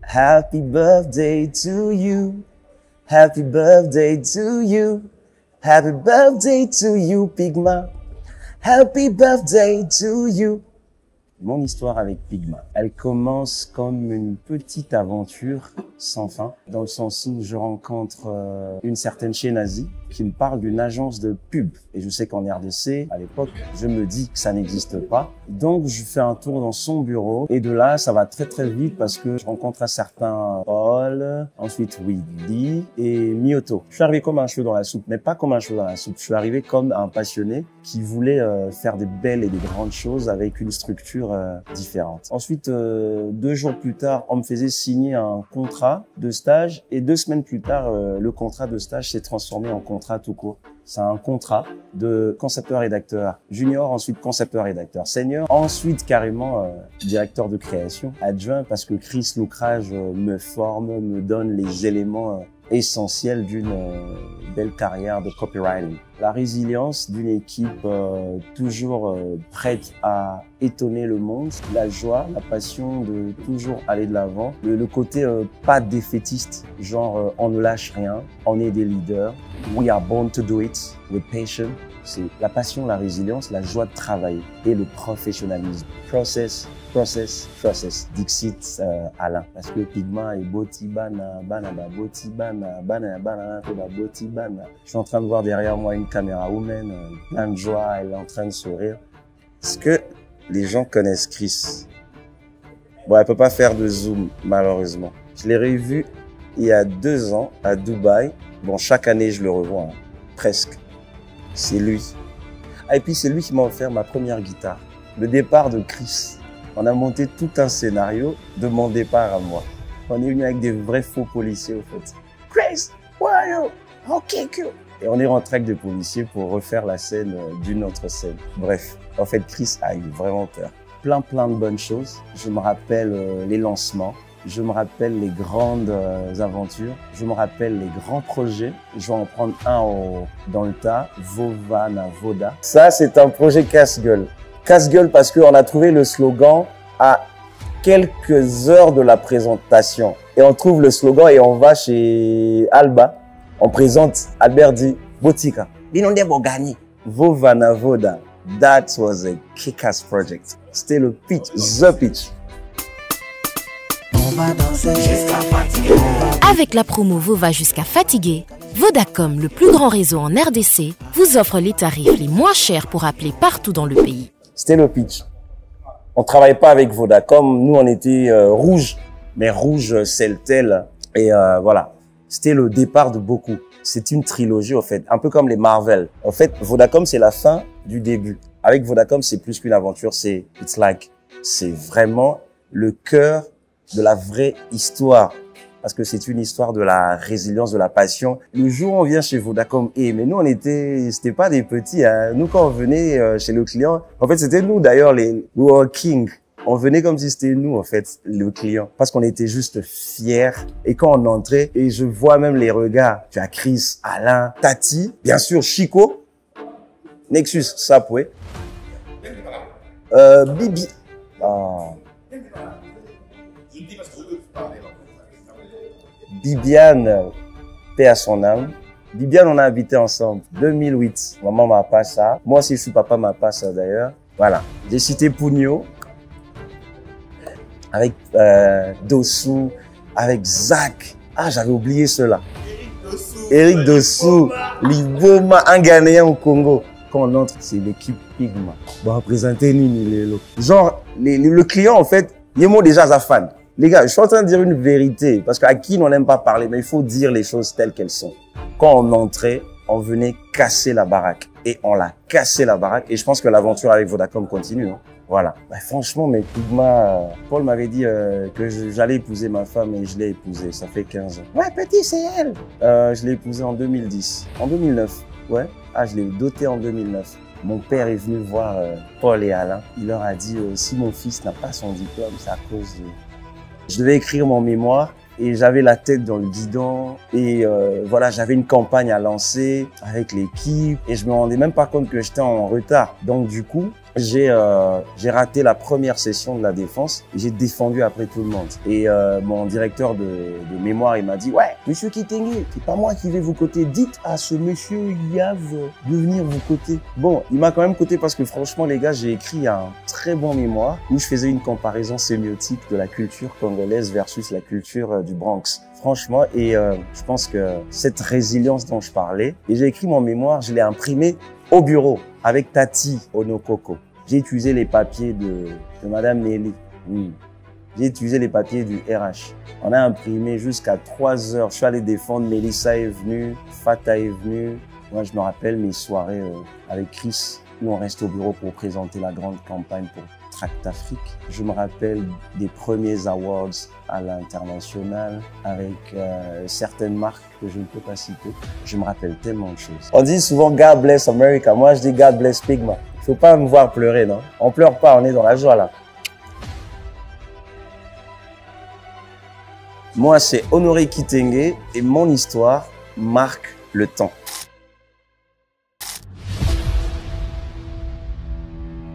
Happy birthday to you. Happy birthday to you. Happy birthday to you, Pigma. Happy birthday to you. Mon histoire avec Pigma, elle commence comme une petite aventure sans fin, dans le sens où je rencontre une certaine Shenazi qui me parle d'une agence de pub. Et je sais qu'en RDC, à l'époque, je me dis que ça n'existe pas. Donc, je fais un tour dans son bureau. Et de là, ça va très très vite parce que je rencontre un certain Paul, ensuite Willy et Mioto. Je suis arrivé comme un cheveu dans la soupe, mais pas comme un cheveu dans la soupe. Je suis arrivé comme un passionné qui voulait faire des belles et des grandes choses avec une structure différente. Ensuite, 2 jours plus tard, on me faisait signer un contrat de stage et 2 semaines plus tard, le contrat de stage s'est transformé en contrat tout court. C'est un contrat de concepteur-rédacteur junior, ensuite concepteur-rédacteur senior, ensuite carrément directeur de création adjoint parce que Chris Lucrage me forme, me donne les éléments essentiels d'une belle carrière de copywriting. La résilience d'une équipe toujours prête à étonner le monde, la joie, la passion de toujours aller de l'avant, le côté pas défaitiste, genre on ne lâche rien, on est des leaders, we are born to do it with passion. C'est la passion, la résilience, la joie de travailler et le professionnalisme. Process. Dixit Alain. Parce que Pigma est botibana, banana, botibana, banana, botibana. Je suis en train de voir derrière moi une caméra woman, plein de joie, elle est en train de sourire. Est-ce que les gens connaissent Chris? Bon, elle peut pas faire de zoom, malheureusement. Je l'ai revu il y a 2 ans à Dubaï. Bon, chaque année, je le revois, hein, presque. C'est lui. Ah, et puis, c'est lui qui m'a offert ma première guitare. Le départ de Chris. On a monté tout un scénario de mon départ à moi. On est venu avec des vrais faux policiers, au fait. Chris, where are you? Okay, cool. Et on est rentré avec des policiers pour refaire la scène d'une autre scène. Bref, en fait, Chris a eu vraiment peur. Plein de bonnes choses. Je me rappelle les lancements. Je me rappelle les grandes aventures. Je me rappelle les grands projets. Je vais en prendre un dans le tas. Vovana Voda. Ça, c'est un projet casse-gueule. Casse-gueule parce qu'on a trouvé le slogan à quelques heures de la présentation. Et on trouve le slogan et on va chez Alba. On présente, Albert dit, Botika. Binonde Bogani. Vovana Voda. That was a kick-ass project. C'était le pitch, the pitch. Avec la promo Vova jusqu'à fatiguer, Vodacom, le plus grand réseau en RDC, vous offre les tarifs les moins chers pour appeler partout dans le pays. C'était le pitch. On travaillait pas avec Vodacom, nous on était rouge, mais rouge Celtel et voilà. C'était le départ de beaucoup. C'est une trilogie en fait, un peu comme les Marvel. En fait, Vodacom c'est la fin du début. Avec Vodacom c'est plus qu'une aventure, c'est vraiment le cœur de la vraie histoire. Parce que c'est une histoire de la résilience, de la passion. Le jour où on vient chez Vodacom, mais nous c'était pas des petits, hein. Nous quand on venait chez le client, en fait c'était nous d'ailleurs les working. On venait comme si c'était nous en fait, le client. Parce qu'on était juste fiers. Et quand on entrait, et je vois même les regards, tu as Chris, Alain, Tati, bien sûr Chico, Nexus, Sapoué, Bibi. Bibiane, paix à son âme. Bibiane, on a habité ensemble. 2008. Maman m'a pas ça. Moi aussi, je suis papa m'a pas ça d'ailleurs. Voilà. J'ai cité Pugno. Avec Dossou. Avec Zach. Ah, j'avais oublié cela. Eric Dossou. Liboma, un Ghanéen au Congo. Quand on entre, c'est l'équipe Pigma. Bon, présenter Nini. Genre, le client, en fait, il est déjà sa fan. Les gars, je suis en train de dire une vérité, parce qu'à qui on n'aime pas parler, mais il faut dire les choses telles qu'elles sont. Quand on entrait, on venait casser la baraque. Et on l'a cassé la baraque. Et je pense que l'aventure avec Vodacom continue. Hein. Voilà. Bah, franchement, mais Pigma, Paul m'avait dit que j'allais épouser ma femme et je l'ai épousée. Ça fait 15 ans. Ouais, petit, c'est elle. Je l'ai épousée en 2010. En 2009. Ouais. Ah, je l'ai dotée en 2009. Mon père est venu voir Paul et Alain. Il leur a dit, si mon fils n'a pas son diplôme, c'est à cause de... Je devais écrire mon mémoire et j'avais la tête dans le guidon et voilà, j'avais une campagne à lancer avec l'équipe et je me rendais même pas compte que j'étais en retard. Donc du coup, j'ai raté la première session de la défense. J'ai défendu après tout le monde. Et mon directeur de mémoire, il m'a dit « Ouais, monsieur Kitenge, c'est pas moi qui vais vous coter. Dites à ce monsieur Yav de venir vous coter. » Bon, il m'a quand même coté parce que franchement, les gars, j'ai écrit un très bon mémoire où je faisais une comparaison sémiotique de la culture congolaise versus la culture du Bronx. Franchement, et je pense que cette résilience dont je parlais, et j'ai écrit mon mémoire, je l'ai imprimé au bureau avec Tati Onokoko. J'ai utilisé les papiers de Madame Nelly. Oui. J'ai utilisé les papiers du RH. On a imprimé jusqu'à 3 heures. Je suis allé défendre, Mélissa est venue, Fata est venue. Moi, je me rappelle mes soirées avec Chris, où on reste au bureau pour présenter la grande campagne pour Tract Afrique. Je me rappelle des premiers awards à l'international avec certaines marques que je ne peux pas citer. Je me rappelle tellement de choses. On dit souvent God bless America. Moi, je dis God bless Pigma. Faut pas me voir pleurer, non? On pleure pas, on est dans la joie là. Moi, c'est Honoré Kitenge et mon histoire marque le temps.